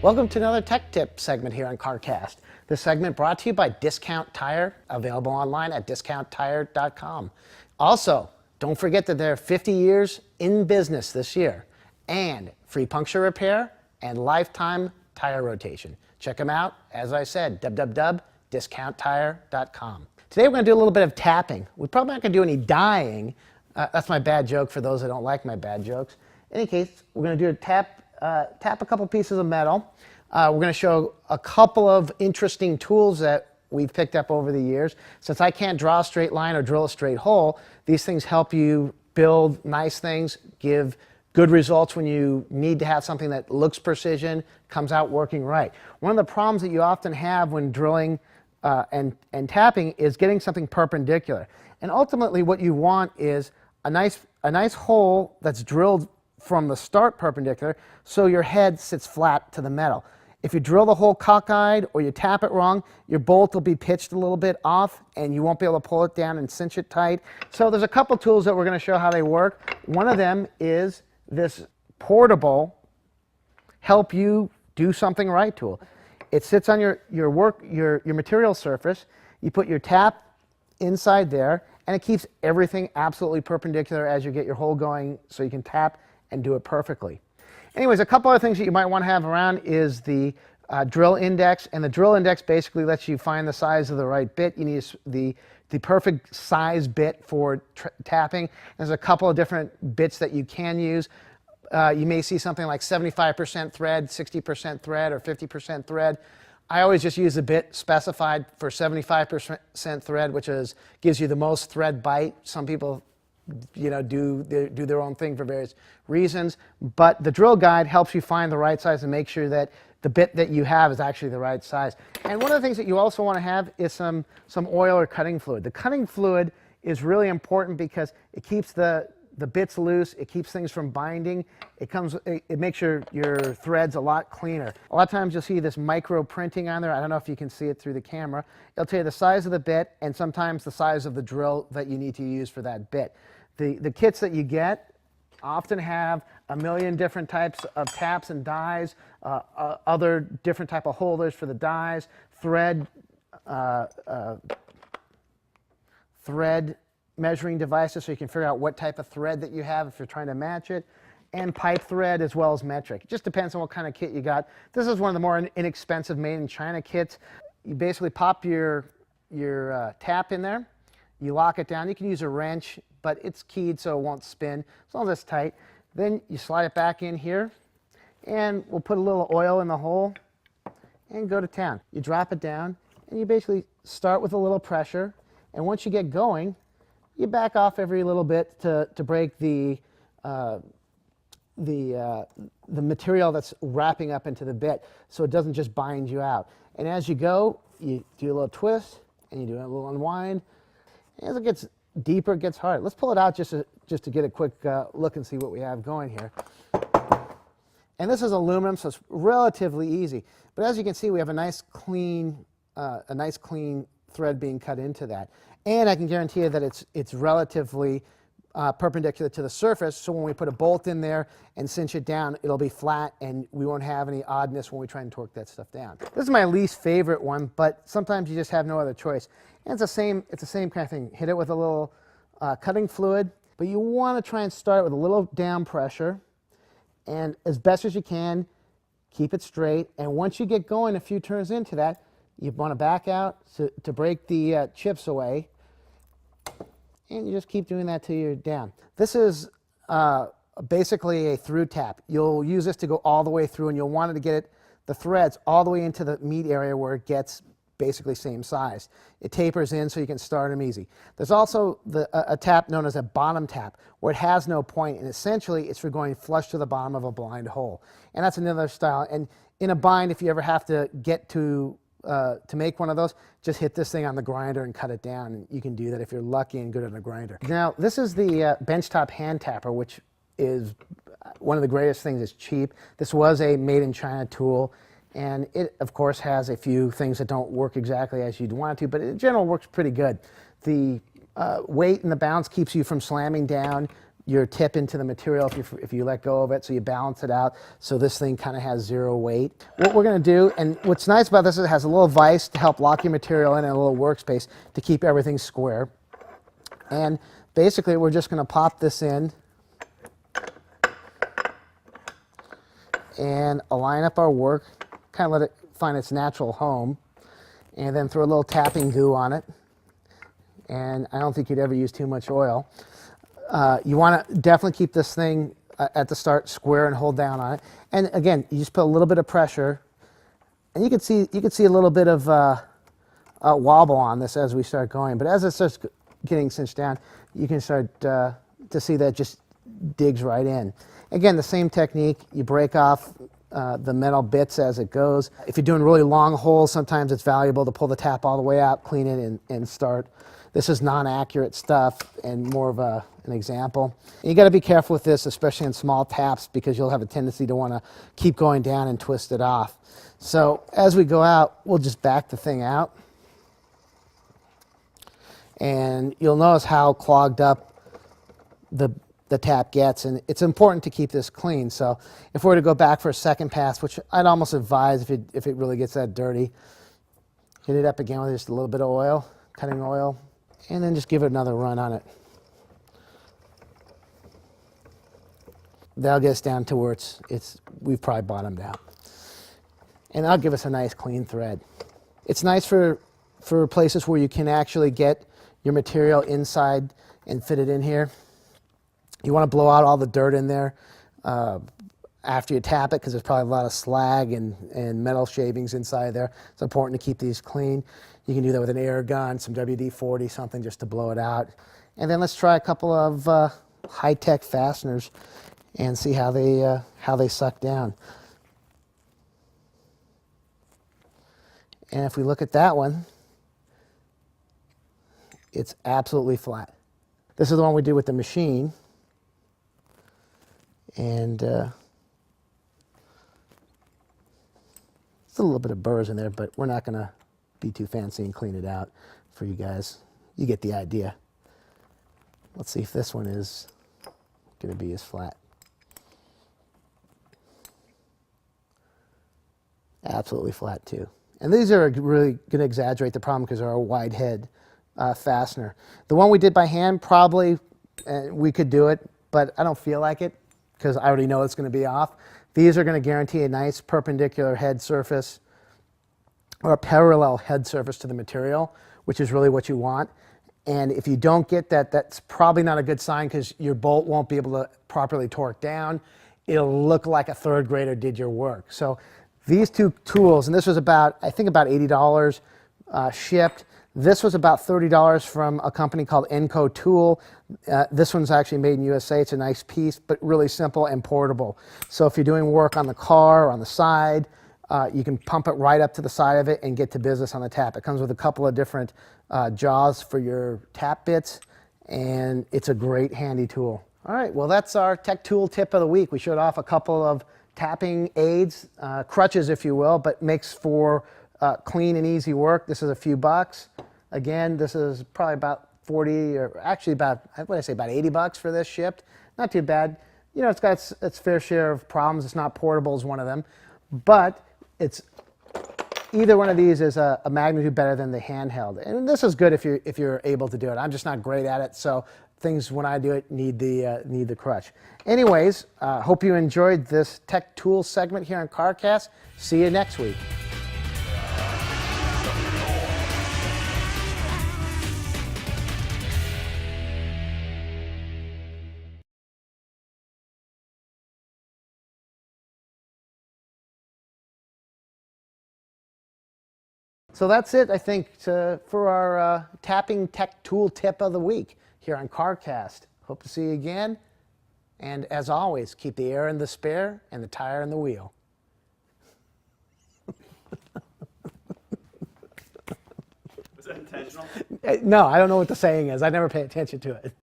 Welcome to another tech tip segment here on CarCast. This segment brought to you by Discount Tire, available online at discounttire.com. Also, don't forget that they're 50 years in business this year, and free puncture repair and lifetime tire rotation. Check them out, as I said, www.discounttire.com. Today we're going to do a little bit of tapping. We're probably not going to do any dyeing. That's my bad joke for those that don't like my bad jokes. In any case, we're going to do a tap a couple pieces of metal. We're going to show a couple of interesting tools that we've picked up over the years. Since I can't draw a straight line or drill a straight hole, these things help you build nice things, give good results when you need to have something that looks precision, comes out working right. One of the problems that you often have when drilling and tapping is getting something perpendicular. And ultimately what you want is a nice hole that's drilled from the start perpendicular, so your head sits flat to the metal. If you drill the hole cockeyed or you tap it wrong, your bolt will be pitched a little bit off and you won't be able to pull it down and cinch it tight. So there's a couple tools that we're going to show how they work. One of them is this portable help you do something right tool. It sits on your material surface. You put your tap inside there and it keeps everything absolutely perpendicular as you get your hole going so you can tap and do it perfectly. Anyways, a couple other things that you might want to have around is the drill index, and the drill index basically lets you find the size of the right bit. You need the perfect size bit for tapping. There's a couple of different bits that you can use. You may see something like 75% thread, 60% thread, or 50% thread. I always just use the bit specified for 75% thread, which gives you the most thread bite. Some people do their own thing for various reasons, but the drill guide helps you find the right size and make sure that the bit that you have is actually the right size. And one of the things that you also want to have is some oil or cutting fluid. The cutting fluid is really important because it keeps the bits loose, it keeps things from binding, it makes your threads a lot cleaner. A lot of times you'll see this micro printing on there. I don't know if you can see it through the camera. It'll tell you the size of the bit and sometimes the size of the drill that you need to use for that bit. The kits that you get often have a million different types of taps and dies, other different type of holders for the dies, thread measuring devices so you can figure out what type of thread that you have if you're trying to match it, and pipe thread as well as metric. It just depends on what kind of kit you got. This is one of the more inexpensive made in China kits. You basically pop your tap in there, you lock it down. You can use a wrench, but it's keyed so it won't spin as long as it's tight. Then you slide it back in here, and we'll put a little oil in the hole and go to town. You drop it down, and you basically start with a little pressure, and once you get going, you back off every little bit to break the material that's wrapping up into the bit so it doesn't just bind you out. And as you go, you do a little twist, and you do a little unwind. As it gets deeper, it gets harder. Let's pull it out just to get a quick look and see what we have going here. And this is aluminum, so it's relatively easy. But as you can see, we have a nice clean thread being cut into that. And I can guarantee you that it's relatively perpendicular to the surface, so when we put a bolt in there and cinch it down, it'll be flat and we won't have any oddness when we try and torque that stuff down. This is my least favorite one, but sometimes you just have no other choice. And it's the same kind of thing. Hit it with a little cutting fluid, but you want to try and start with a little down pressure, and as best as you can, keep it straight. And once you get going a few turns into that, you want to back out to break the chips away, and you just keep doing that till you're down. This is basically a through tap. You'll use this to go all the way through, and you'll want it to get the threads all the way into the meat area where it gets basically same size. It tapers in so you can start them easy. There's also a tap known as a bottom tap, where it has no point, and essentially it's for going flush to the bottom of a blind hole. And that's another style. And in a bind, if you ever have to get to make one of those, just hit this thing on the grinder and cut it down. And you can do that if you're lucky and good on a grinder. Now, this is the benchtop hand tapper, which is one of the greatest things. It's cheap. This was a made in China tool, and it, of course, has a few things that don't work exactly as you'd want it to, but in general works pretty good. The weight and the bounce keeps you from slamming down your tip into the material if you let go of it, so you balance it out so this thing kind of has zero weight. What we're going to do, and what's nice about this is it has a little vise to help lock your material in and a little workspace to keep everything square. And basically we're just going to pop this in and align up our work, kind of let it find its natural home, and then throw a little tapping goo on it. And I don't think you'd ever use too much oil. You want to definitely keep this thing at the start square and hold down on it. And again, you just put a little bit of pressure, and you can see a little bit of wobble on this as we start going. But as it starts getting cinched down, you can start to see that it just digs right in. Again, the same technique. You break off the metal bits as it goes. If you're doing really long holes, sometimes it's valuable to pull the tap all the way out, clean it, and start. This is non-accurate stuff and more of an example. And you got to be careful with this, especially in small taps, because you'll have a tendency to want to keep going down and twist it off. So as we go out, we'll just back the thing out. And you'll notice how clogged up the tap gets, and it's important to keep this clean. So if we were to go back for a second pass, which I'd almost advise if it really gets that dirty, hit it up again with just a little bit of oil, cutting oil, and then just give it another run on it. That'll get us down to where we've probably bottomed out. And that'll give us a nice clean thread. It's nice for places where you can actually get your material inside and fit it in here. You want to blow out all the dirt in there after you tap it, because there's probably a lot of slag and metal shavings inside there. It's important to keep these clean. You can do that with an air gun, some WD-40, something just to blow it out. And then let's try a couple of high-tech fasteners and see how they suck down. And if we look at that one, it's absolutely flat. This is the one we did with the machine. And it's a little bit of burrs in there, but we're not going to be too fancy and clean it out for you guys. You get the idea. Let's see if this one is going to be as flat. Absolutely flat too. And these are really going to exaggerate the problem because they're a wide head fastener. The one we did by hand, probably we could do it, but I don't feel like it because I already know it's going to be off. These are going to guarantee a nice perpendicular head surface or a parallel head surface to the material, which is really what you want. And if you don't get that, that's probably not a good sign because your bolt won't be able to properly torque down. It'll look like a third grader did your work. So these two tools, and this was about, I think about $80 shipped. This was about $30 from a company called Enco Tool. This one's actually made in USA. It's a nice piece, but really simple and portable. So if you're doing work on the car or on the side, you can pump it right up to the side of it and get to business on the tap. It comes with a couple of different jaws for your tap bits, and it's a great handy tool. All right, well, that's our tech tool tip of the week. We showed off a couple of tapping aids, crutches if you will, but makes for clean and easy work. This is a few bucks. Again, this is probably about 40, or actually about, what did I say, about 80 bucks for this shipped. Not too bad. You know, it's got its fair share of problems. It's not portable is one of them, but it's either one of these is a magnitude better than the handheld. And this is good if you're able to do it. I'm just not great at it, so things when I do it need the crutch. Anyways, hope you enjoyed this tech tool segment here on CarCast. See you next week. So that's it, I think, for our tapping tech tool tip of the week here on CarCast. Hope to see you again. And as always, keep the air in the spare and the tire in the wheel. Was that intentional? No, I don't know what the saying is. I never pay attention to it.